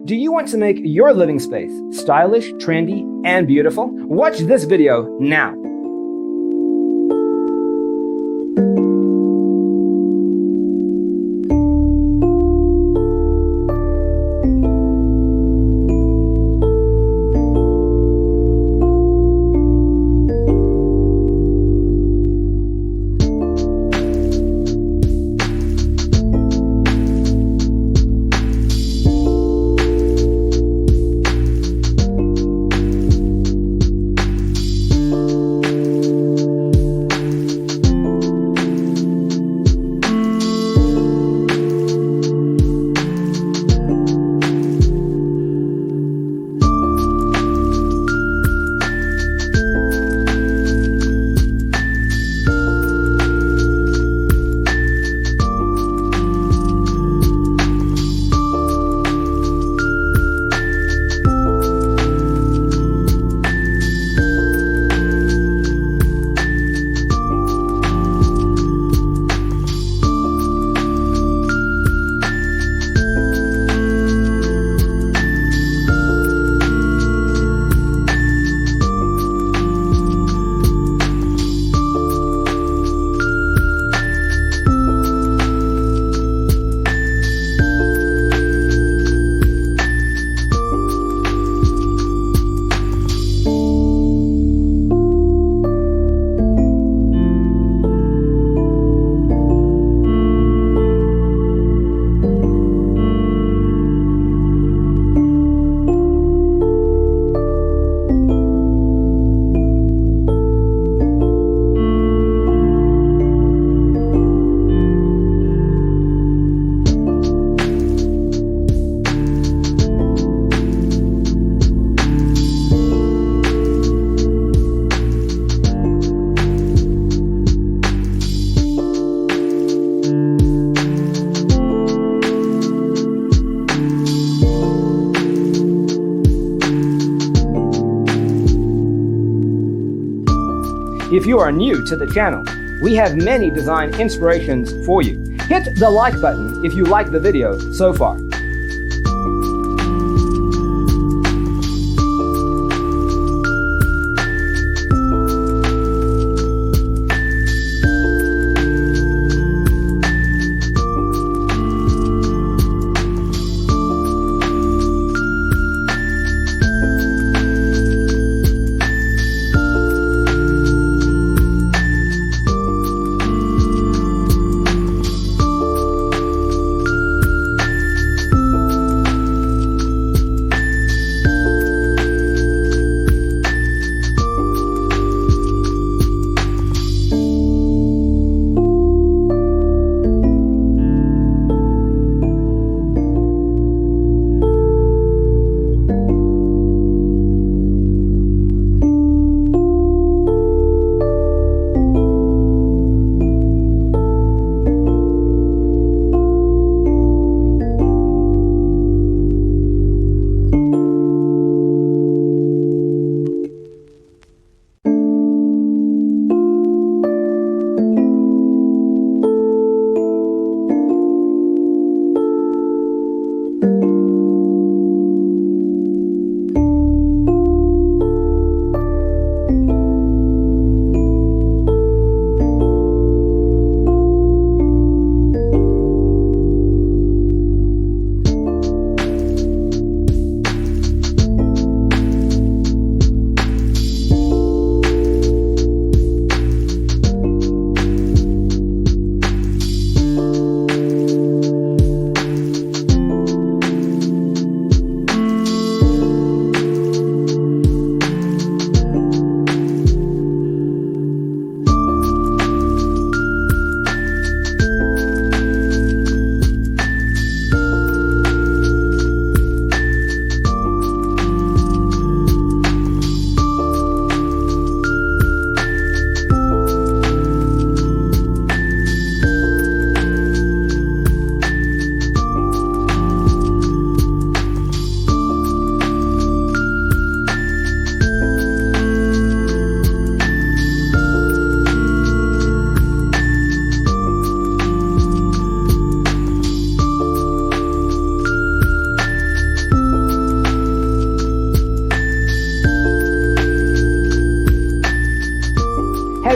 Do you want to make your living space stylish, trendy, and beautiful? Watch this video now. If you are new to the channel, we have many design inspirations for you. Hit the like button if you like the video so far.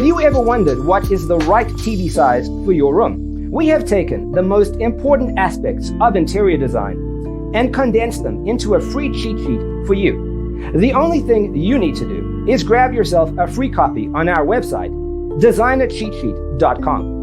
you ever wondered what is the right TV size for your room? We have taken the most important aspects of interior design and condensed them into a free cheat sheet for you. The only thing you need to do is grab yourself a free copy on our website, designercheatsheet.com.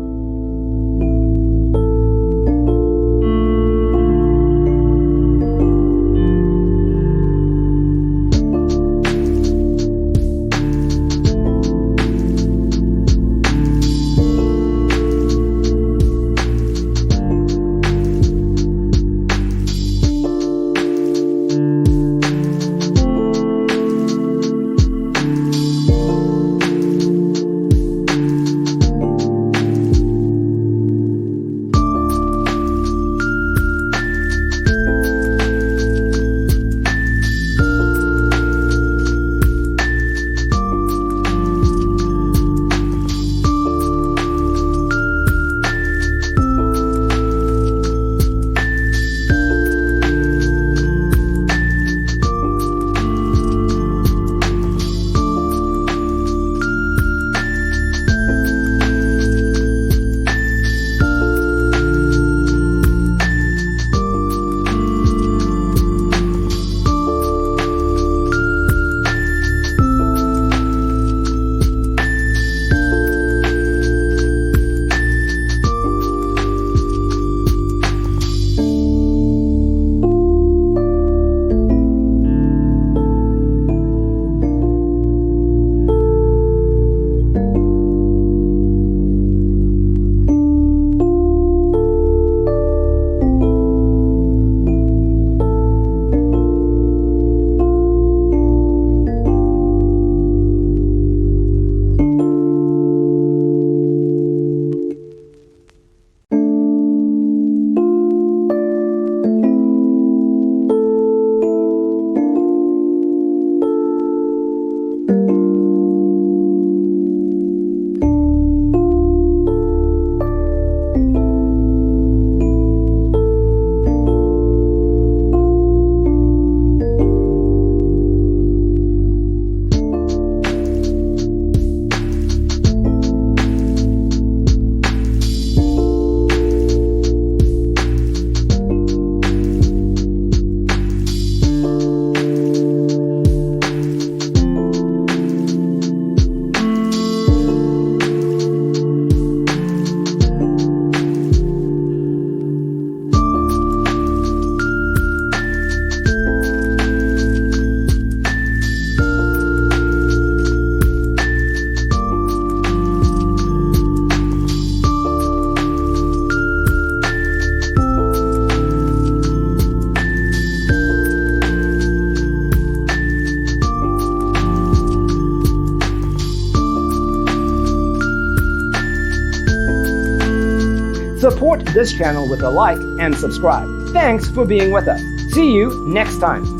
Support this channel with a like and subscribe. Thanks for being with us. See you next time.